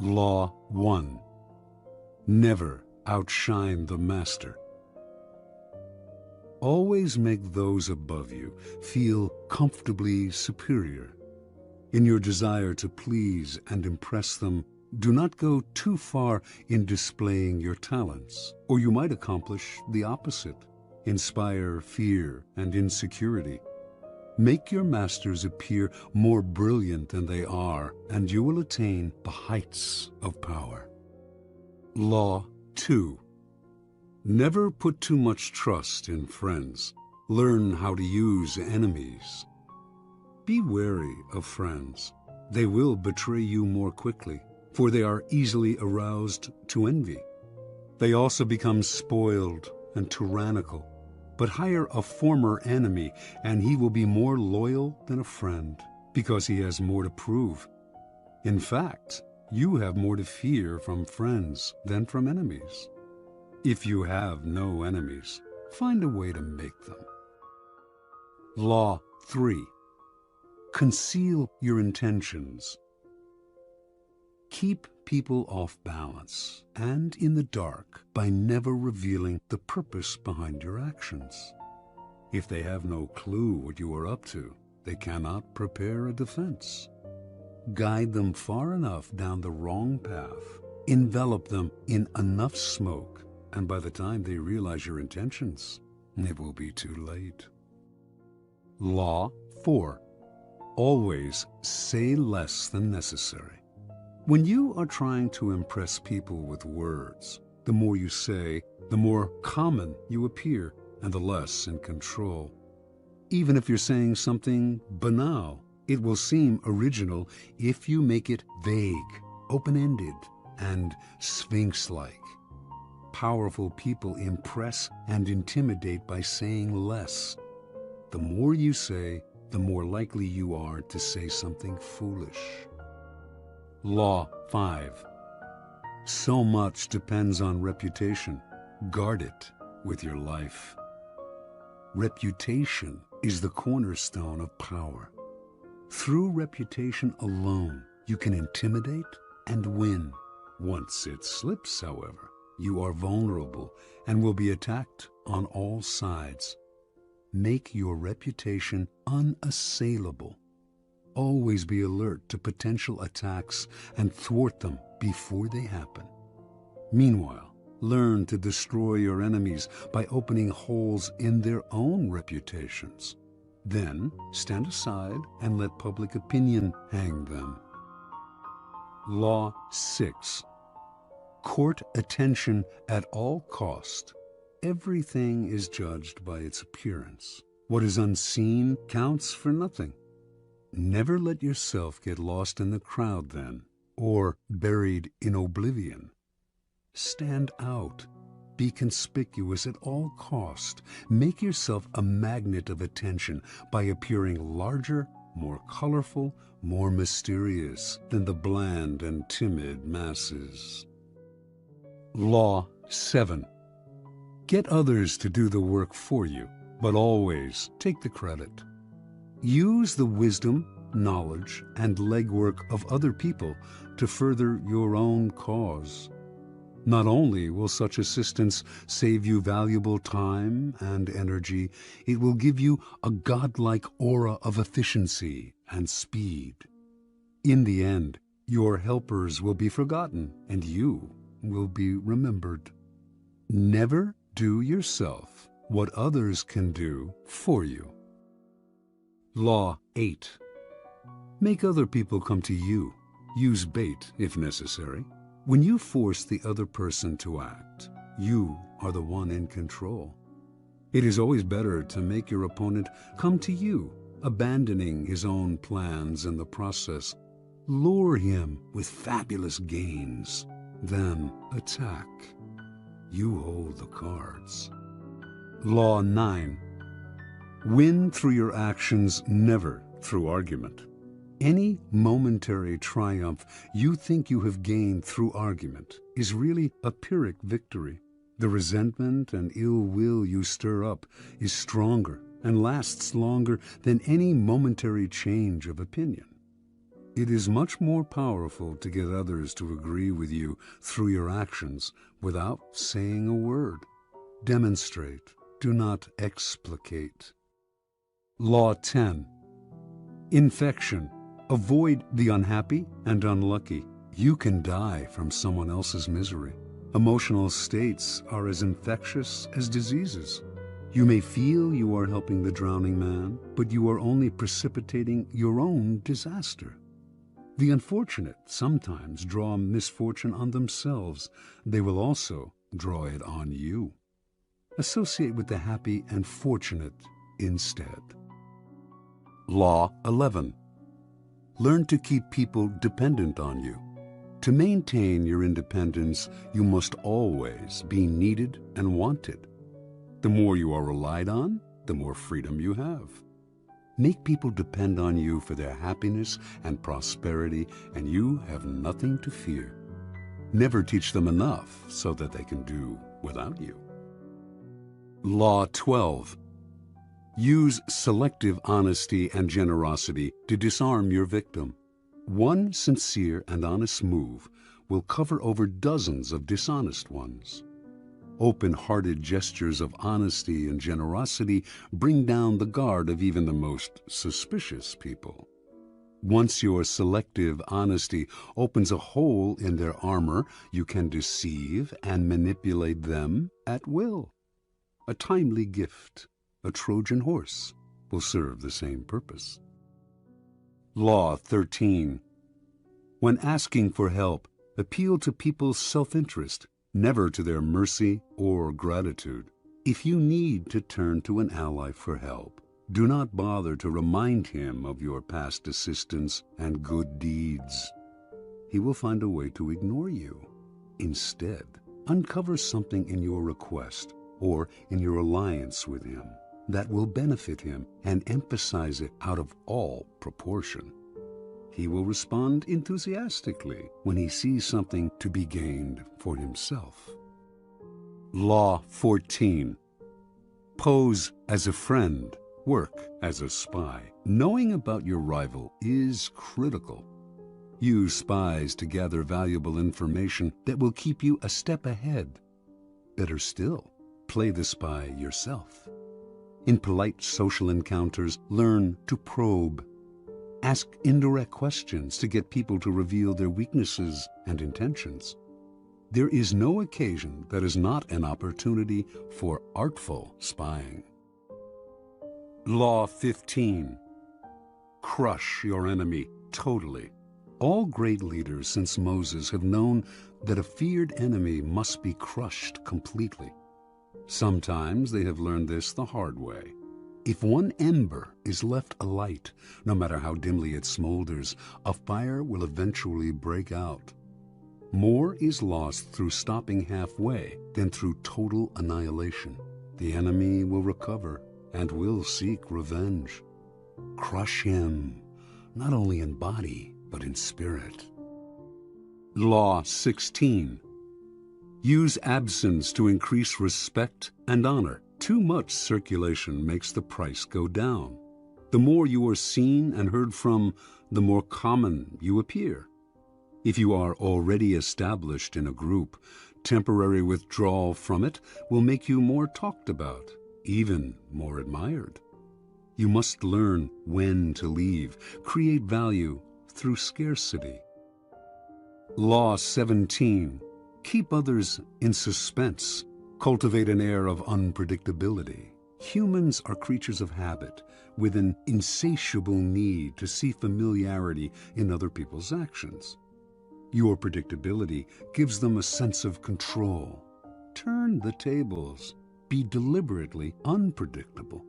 Law 1. Never outshine the master. Always make those above you feel comfortably superior. In your desire to please and impress them, do not go too far in displaying your talents, or you might accomplish the opposite, inspire fear and insecurity. Make your masters appear more brilliant than they are, and you will attain the heights of power. Law 2. Never put too much trust in friends. Learn how to use enemies. Be wary of friends. They will betray you more quickly, for they are easily aroused to envy. They also become spoiled and tyrannical. But hire a former enemy, and he will be more loyal than a friend, because he has more to prove. In fact, you have more to fear from friends than from enemies. If you have no enemies, find a way to make them. Law 3. Conceal your intentions. Keep people off balance and in the dark by never revealing the purpose behind your actions. If they have no clue what you are up to, they cannot prepare a defense. Guide them far enough down the wrong path, envelop them in enough smoke, and by the time they realize your intentions, it will be too late. Law 4. Always say less than necessary. When you are trying to impress people with words, the more you say, the more common you appear, and the less in control. Even if you're saying something banal, it will seem original if you make it vague, open-ended, and sphinx-like. Powerful people impress and intimidate by saying less. The more you say, the more likely you are to say something foolish. Law 5. So much depends on reputation. Guard it with your life. Reputation is the cornerstone of power. Through reputation alone, you can intimidate and win. Once it slips, however, you are vulnerable and will be attacked on all sides. Make your reputation unassailable. Always be alert to potential attacks and thwart them before they happen. Meanwhile, learn to destroy your enemies by opening holes in their own reputations. Then stand aside and let public opinion hang them. Law 6. Court attention at all cost. Everything is judged by its appearance. What is unseen counts for nothing. Never let yourself get lost in the crowd then, or buried in oblivion. Stand out. Be conspicuous at all cost. Make yourself a magnet of attention by appearing larger, more colorful, more mysterious than the bland and timid masses. Law 7. Get others to do the work for you, but always take the credit. Use the wisdom, knowledge, and legwork of other people to further your own cause. Not only will such assistance save you valuable time and energy, it will give you a godlike aura of efficiency and speed. In the end, your helpers will be forgotten and you will be remembered. Never do yourself what others can do for you. Law 8. Make other people come to you. Use bait if necessary. When you force the other person to act, you are the one in control. It is always better to make your opponent come to you, abandoning his own plans in the process. Lure him with fabulous gains, then attack. You hold the cards. Law 9. Win through your actions, never through argument. Any momentary triumph you think you have gained through argument is really a Pyrrhic victory. The resentment and ill will you stir up is stronger and lasts longer than any momentary change of opinion. It is much more powerful to get others to agree with you through your actions without saying a word. Demonstrate, do not explicate. Law 10. Infection. Avoid the unhappy and unlucky. You can die from someone else's misery. Emotional states are as infectious as diseases. You may feel you are helping the drowning man, but you are only precipitating your own disaster. The unfortunate sometimes draw misfortune on themselves. They will also draw it on you. Associate with the happy and fortunate instead. Law 11. Learn to keep people dependent on you. To maintain your independence, you must always be needed and wanted. The more you are relied on, the more freedom you have. Make people depend on you for their happiness and prosperity, and you have nothing to fear. Never teach them enough so that they can do without you. Law 12. Use selective honesty and generosity to disarm your victim. One sincere and honest move will cover over dozens of dishonest ones. Open-hearted gestures of honesty and generosity bring down the guard of even the most suspicious people. Once your selective honesty opens a hole in their armor, you can deceive and manipulate them at will. A timely gift, a Trojan horse, will serve the same purpose. Law 13. When asking for help, appeal to people's self-interest, never to their mercy or gratitude. If you need to turn to an ally for help, do not bother to remind him of your past assistance and good deeds. He will find a way to ignore you. Instead, uncover something in your request or in your alliance with him that will benefit him and emphasize it out of all proportion. He will respond enthusiastically when he sees something to be gained for himself. Law 14. Pose as a friend, work as a spy. Knowing about your rival is critical. Use spies to gather valuable information that will keep you a step ahead. Better still, play the spy yourself. In polite social encounters, learn to probe. Ask indirect questions to get people to reveal their weaknesses and intentions. There is no occasion that is not an opportunity for artful spying. Law 15. Crush your enemy totally. All great leaders since Moses have known that a feared enemy must be crushed completely. Sometimes they have learned this the hard way. If one ember is left alight, no matter how dimly it smolders, a fire will eventually break out. More is lost through stopping halfway than through total annihilation. The enemy will recover and will seek revenge. Crush him, not only in body, but in spirit. Law 16. Use absence to increase respect and honor. Too much circulation makes the price go down. The more you are seen and heard from, the more common you appear. If you are already established in a group, temporary withdrawal from it will make you more talked about, even more admired. You must learn when to leave, create value through scarcity. Law 17. Keep others in suspense. Cultivate an air of unpredictability. Humans are creatures of habit, with an insatiable need to see familiarity in other people's actions. Your predictability gives them a sense of control. Turn the tables. Be deliberately unpredictable.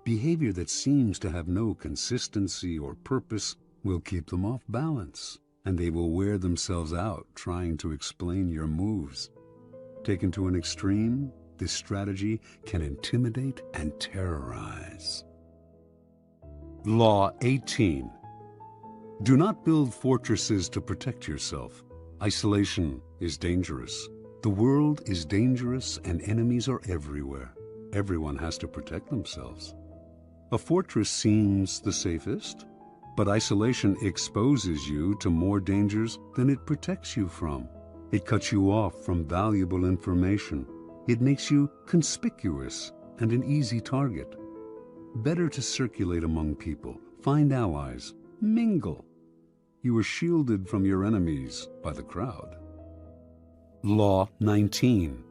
Behavior that seems to have no consistency or purpose will keep them off balance, and they will wear themselves out trying to explain your moves. Taken to an extreme, this strategy can intimidate and terrorize. Law 18. Do not build fortresses to protect yourself. Isolation is dangerous. The world is dangerous and enemies are everywhere. Everyone has to protect themselves. A fortress seems the safest, But isolation exposes you to more dangers than it protects you from. It cuts you off from valuable information. It makes you conspicuous and an easy target. Better to circulate among people, find allies, mingle. You are shielded from your enemies by the crowd. Law 19.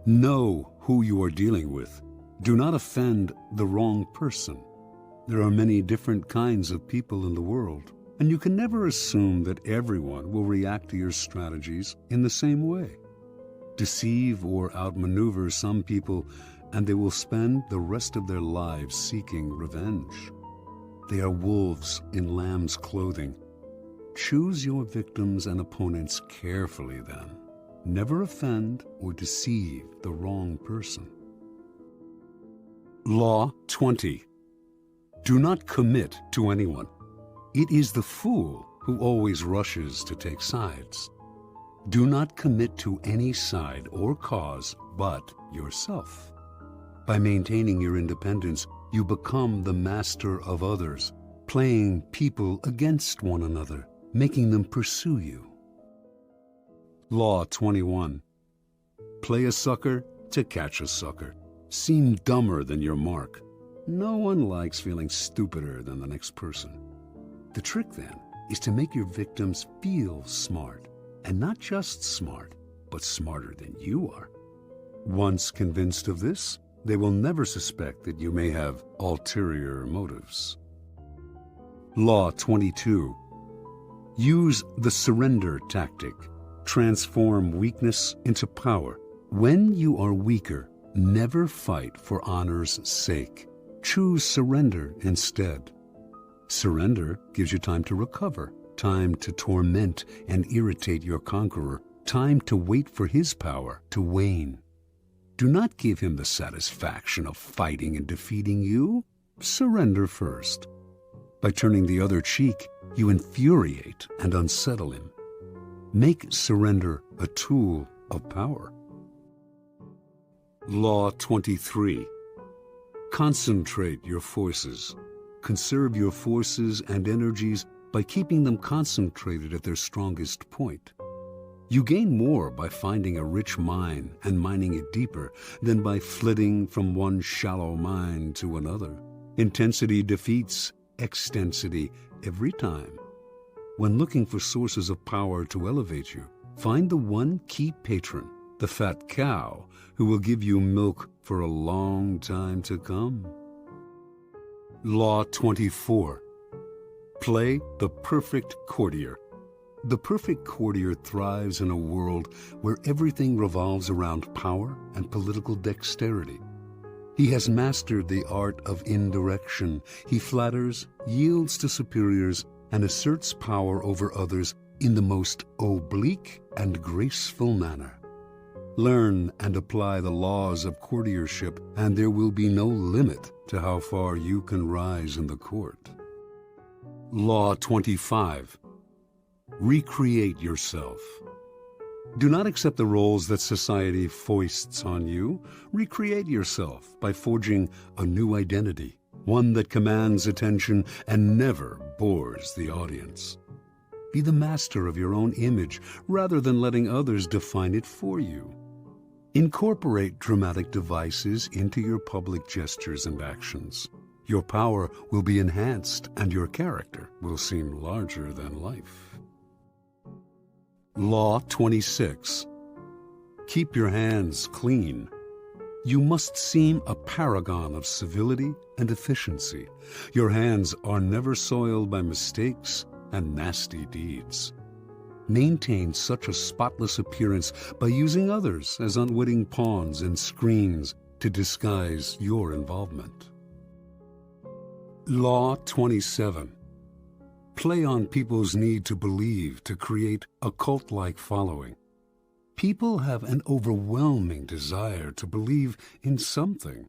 Know who you are dealing with. Do not offend the wrong person. There are many different kinds of people in the world, and you can never assume that everyone will react to your strategies in the same way. Deceive or outmaneuver some people, and they will spend the rest of their lives seeking revenge. They are wolves in lamb's clothing. Choose your victims and opponents carefully then. Never offend or deceive the wrong person. Law 20. Do not commit to anyone. It is the fool who always rushes to take sides. Do not commit to any side or cause but yourself. By maintaining your independence, you become the master of others, playing people against one another, making them pursue you. Law 21. Play a sucker to catch a sucker. Seem dumber than your mark. No one likes feeling stupider than the next person. The trick then is to make your victims feel smart, and not just smart, but smarter than you are. Once convinced of this, they will never suspect that you may have ulterior motives. Law 22. Use the surrender tactic. Transform weakness into power. When you are weaker, never fight for honor's sake. Choose surrender instead. Surrender gives you time to recover, time to torment and irritate your conqueror, time to wait for his power to wane. Do not give him the satisfaction of fighting and defeating you. Surrender first. By turning the other cheek, you infuriate and unsettle him. Make surrender a tool of power. Law 23. Concentrate your forces. Conserve your forces and energies by keeping them concentrated at their strongest point. You gain more by finding a rich mine and mining it deeper than by flitting from one shallow mine to another. Intensity defeats extensity every time. When looking for sources of power to elevate you, find the one key patron, the fat cow, who will give you milk for a long time to come. Law 24. Play the perfect courtier. The perfect courtier thrives in a world where everything revolves around power and political dexterity. He has mastered the art of indirection. He flatters, yields to superiors, and asserts power over others in the most oblique and graceful manner. Learn and apply the laws of courtiership, and there will be no limit to how far you can rise in the court. Law 25. Recreate yourself. Do not accept the roles that society foists on you. Recreate yourself by forging a new identity, one that commands attention and never bores the audience. Be the master of your own image rather than letting others define it for you. Incorporate dramatic devices into your public gestures and actions. Your power will be enhanced and your character will seem larger than life. Law 26. Keep your hands clean. You must seem a paragon of civility and efficiency. Your hands are never soiled by mistakes and nasty deeds. Maintain such a spotless appearance by using others as unwitting pawns and screens to disguise your involvement. Law 27. Play on people's need to believe to create a cult-like following. People have an overwhelming desire to believe in something.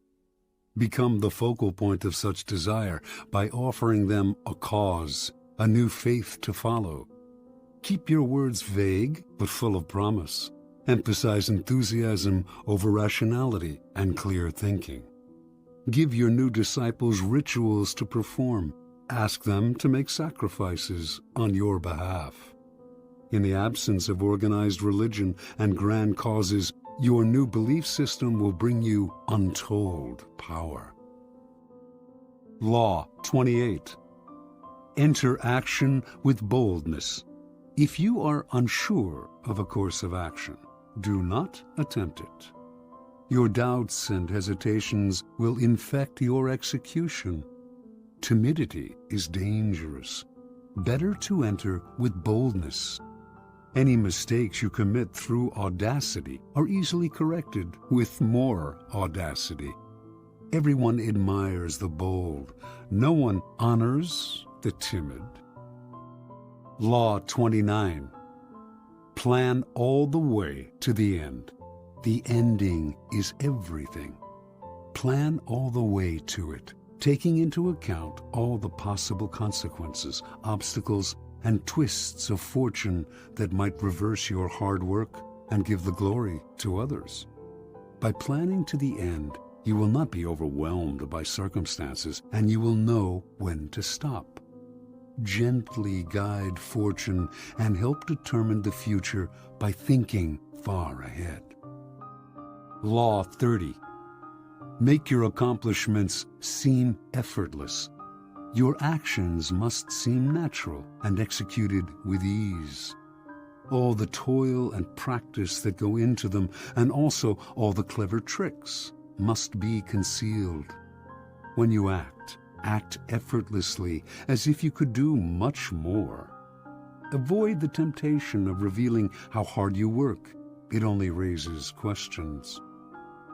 Become the focal point of such desire by offering them a cause, a new faith to follow. Keep your words vague but full of promise. Emphasize enthusiasm over rationality and clear thinking. Give your new disciples rituals to perform. Ask them to make sacrifices on your behalf. In the absence of organized religion and grand causes, your new belief system will bring you untold power. Law 28. Enter action with boldness. If you are unsure of a course of action, do not attempt it. Your doubts and hesitations will infect your execution. Timidity is dangerous. Better to enter with boldness. Any mistakes you commit through audacity are easily corrected with more audacity. Everyone admires the bold. No one honors the timid. Law 29. Plan all the way to the end. The ending is everything. Plan all the way to it, taking into account all the possible consequences, obstacles, and twists of fortune that might reverse your hard work and give the glory to others. By planning to the end, you will not be overwhelmed by circumstances, and you will know when to stop. Gently guide fortune and help determine the future by thinking far ahead. Law 30. Make your accomplishments seem effortless. Your actions must seem natural and executed with ease. All the toil and practice that go into them, and also all the clever tricks, must be concealed. When you act effortlessly, as if you could do much more. Avoid the temptation of revealing how hard you work. It only raises questions.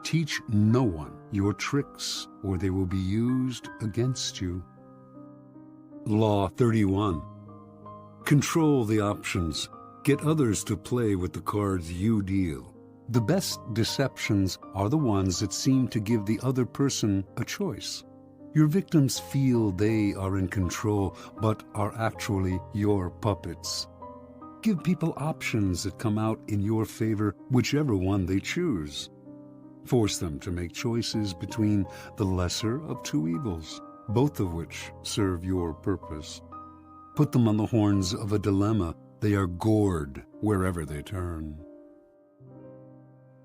Teach no one your tricks, or they will be used against you. Law 31. Control the options. Get others to play with the cards you deal. The best deceptions are the ones that seem to give the other person a choice. Your victims feel they are in control, but are actually your puppets. Give people options that come out in your favor, whichever one they choose. Force them to make choices between the lesser of two evils, both of which serve your purpose. Put them on the horns of a dilemma. They are gored wherever they turn.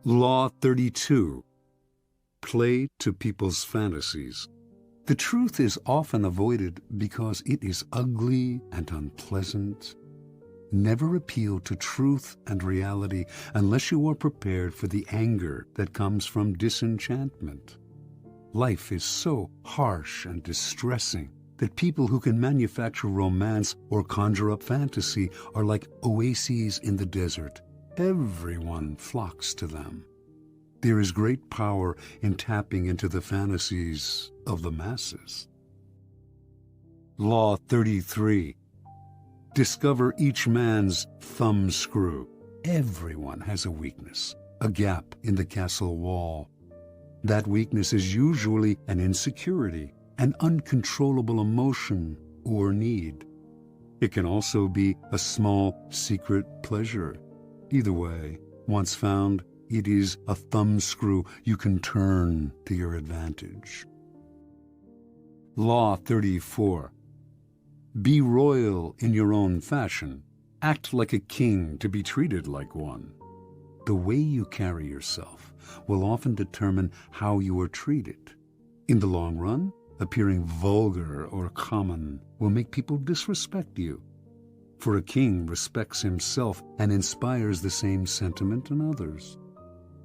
Law 32. Play to people's fantasies. The truth is often avoided because it is ugly and unpleasant. Never appeal to truth and reality unless you are prepared for the anger that comes from disenchantment. Life is so harsh and distressing that people who can manufacture romance or conjure up fantasy are like oases in the desert. Everyone flocks to them. There is great power in tapping into the fantasies of the masses. Law 33. Discover each man's thumbscrew. Everyone has a weakness, a gap in the castle wall. That weakness is usually an insecurity, an uncontrollable emotion or need. It can also be a small secret pleasure. Either way, once found, it is a thumbscrew you can turn to your advantage. Law 34. Be royal in your own fashion. Act like a king to be treated like one. The way you carry yourself will often determine how you are treated. In the long run, appearing vulgar or common will make people disrespect you. For a king respects himself and inspires the same sentiment in others.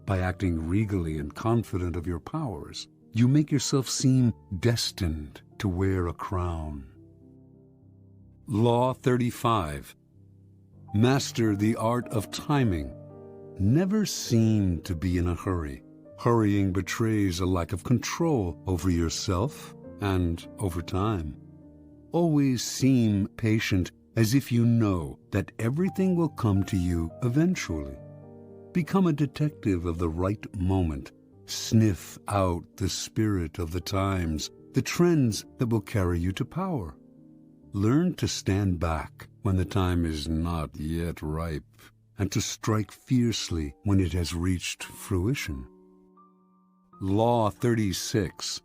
By acting regally and confident of your powers, you make yourself seem destined to wear a crown. Law 35. Master the art of timing. Never seem to be in a hurry. Hurrying betrays a lack of control over yourself and over time. Always seem patient, as if you know that everything will come to you eventually. Become a detective of the right moment. Sniff out the spirit of the times, the trends that will carry you to power. Learn to stand back when the time is not yet ripe, and to strike fiercely when it has reached fruition. Law 36.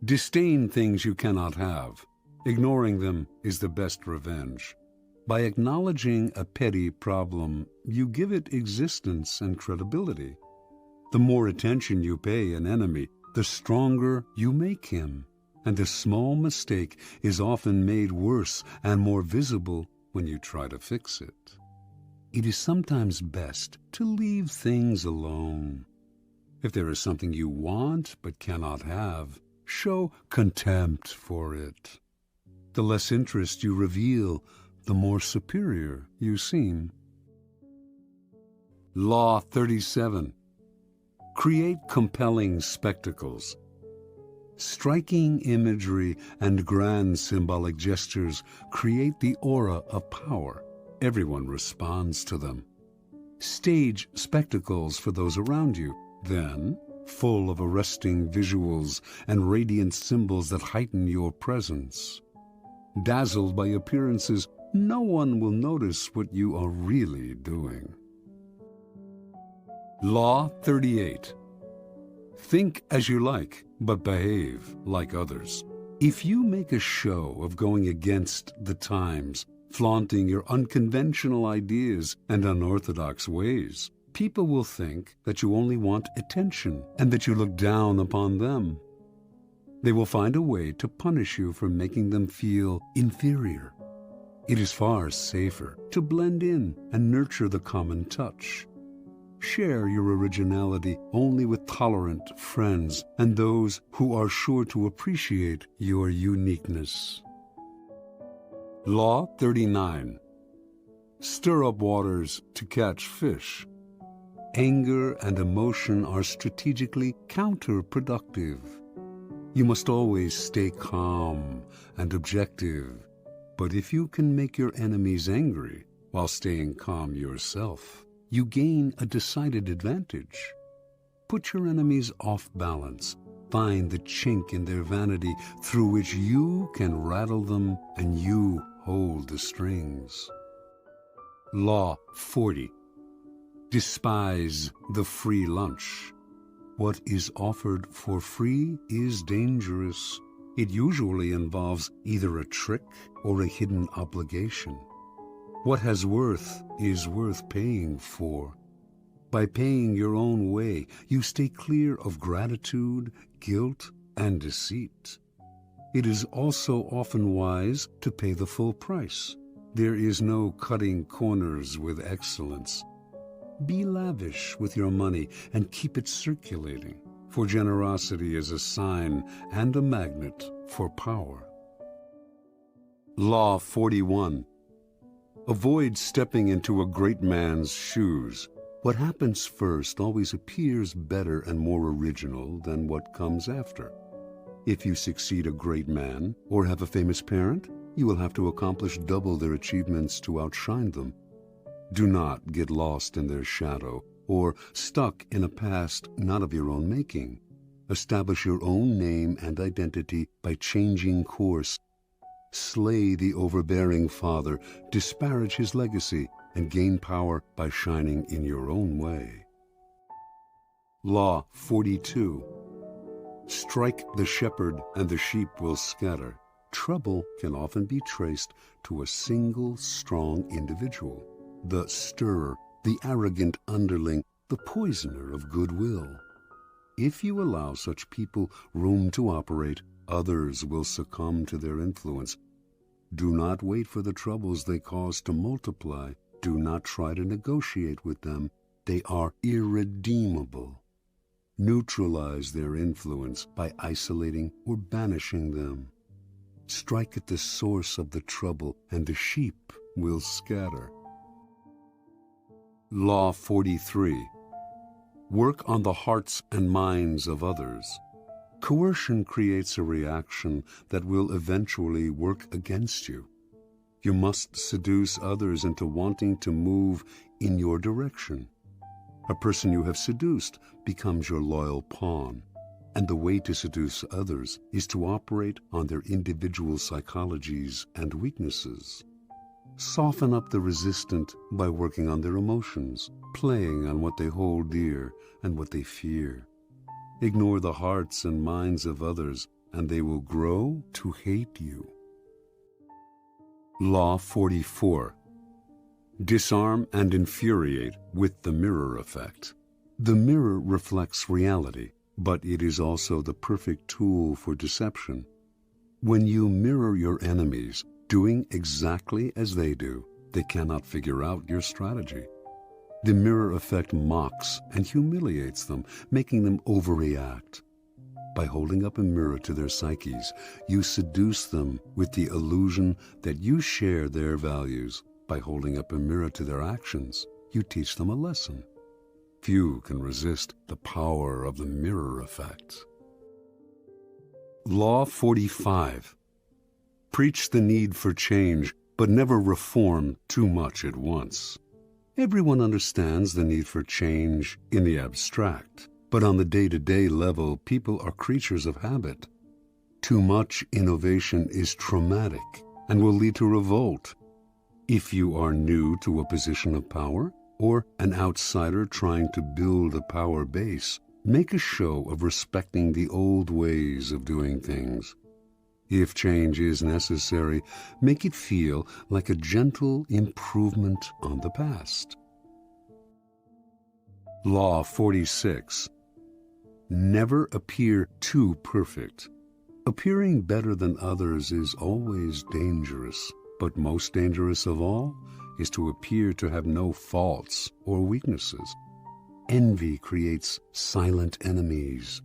Disdain things you cannot have. Ignoring them is the best revenge. By acknowledging a petty problem, you give it existence and credibility. The more attention you pay an enemy, the stronger you make him, and a small mistake is often made worse and more visible when you try to fix it. It is sometimes best to leave things alone. If there is something you want but cannot have, show contempt for it. The less interest you reveal, the more superior you seem. Law 37. Create compelling spectacles. Striking imagery and grand symbolic gestures create the aura of power. Everyone responds to them. Stage spectacles for those around you. Then, full of arresting visuals and radiant symbols that heighten your presence. Dazzled by appearances, no one will notice what you are really doing. Law 38. Think as you like, but behave like others. If you make a show of going against the times, flaunting your unconventional ideas and unorthodox ways, people will think that you only want attention and that you look down upon them. They will find a way to punish you for making them feel inferior. It is far safer to blend in and nurture the common touch. Share your originality only with tolerant friends and those who are sure to appreciate your uniqueness. Law 39. Stir up waters to catch fish. Anger and emotion are strategically counterproductive. You must always stay calm and objective, but if you can make your enemies angry while staying calm yourself, you gain a decided advantage. Put your enemies off balance. Find the chink in their vanity through which you can rattle them and you hold the strings. Law 40. Despise the free lunch. What is offered for free is dangerous. It usually involves either a trick or a hidden obligation. What has worth is worth paying for. By paying your own way, you stay clear of gratitude, guilt, and deceit. It is also often wise to pay the full price. There is no cutting corners with excellence. Be lavish with your money and keep it circulating, for generosity is a sign and a magnet for power. Law 41. Avoid stepping into a great man's shoes. What happens first always appears better and more original than what comes after. If you succeed a great man or have a famous parent, you will have to accomplish double their achievements to outshine them. Do not get lost in their shadow or stuck in a past not of your own making. Establish your own name and identity by changing course. Slay the overbearing father, disparage his legacy, and gain power by shining in your own way. Law 42. Strike the shepherd and the sheep will scatter. Trouble can often be traced to a single strong individual. The stirrer, the arrogant underling, the poisoner of goodwill. If you allow such people room to operate, others will succumb to their influence. Do not wait for the troubles they cause to multiply. Do not try to negotiate with them. They are irredeemable. Neutralize their influence by isolating or banishing them. Strike at the source of the trouble, and the sheep will scatter. Law 43. Work on the hearts and minds of others. Coercion creates a reaction that will eventually work against you. You must seduce others into wanting to move in your direction. A person you have seduced becomes your loyal pawn, and the way to seduce others is to operate on their individual psychologies and weaknesses. Soften up the resistant by working on their emotions, playing on what they hold dear and what they fear. Ignore the hearts and minds of others, and they will grow to hate you. Law 44. Disarm and infuriate with the mirror effect. The mirror reflects reality, but it is also the perfect tool for deception. When you mirror your enemies, doing exactly as they do, they cannot figure out your strategy. The mirror effect mocks and humiliates them, making them overreact. By holding up a mirror to their psyches, you seduce them with the illusion that you share their values. By holding up a mirror to their actions, you teach them a lesson. Few can resist the power of the mirror effect. Law 45. Preach the need for change, but never reform too much at once. Everyone understands the need for change in the abstract, but on the day-to-day level, people are creatures of habit. Too much innovation is traumatic and will lead to revolt. If you are new to a position of power, or an outsider trying to build a power base, make a show of respecting the old ways of doing things. If change is necessary, make it feel like a gentle improvement on the past. Law 46. Never appear too perfect. Appearing better than others is always dangerous, but most dangerous of all is to appear to have no faults or weaknesses. Envy creates silent enemies.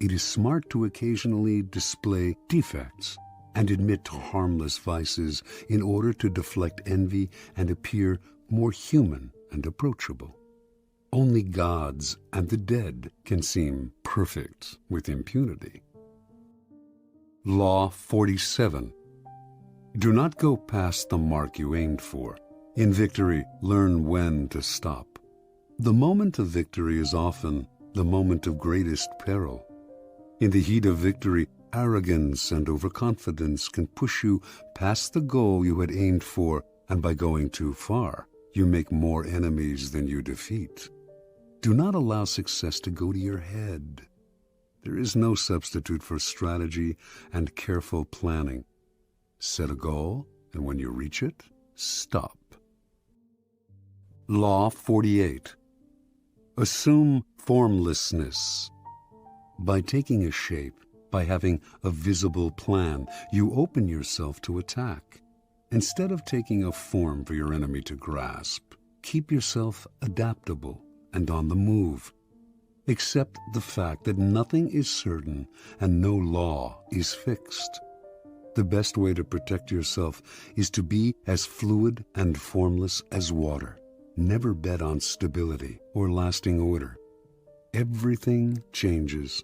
It is smart to occasionally display defects and admit to harmless vices in order to deflect envy and appear more human and approachable. Only gods and the dead can seem perfect with impunity. Law 47. Do not go past the mark you aimed for. In victory, learn when to stop. The moment of victory is often the moment of greatest peril. In the heat of victory, arrogance and overconfidence can push you past the goal you had aimed for, and by going too far, you make more enemies than you defeat. Do not allow success to go to your head. There is no substitute for strategy and careful planning. Set a goal, and when you reach it, stop. Law 48. Assume formlessness. By taking a shape, by having a visible plan, you open yourself to attack. Instead of taking a form for your enemy to grasp, keep yourself adaptable and on the move. Accept the fact that nothing is certain and no law is fixed. The best way to protect yourself is to be as fluid and formless as water. Never bet on stability or lasting order. Everything changes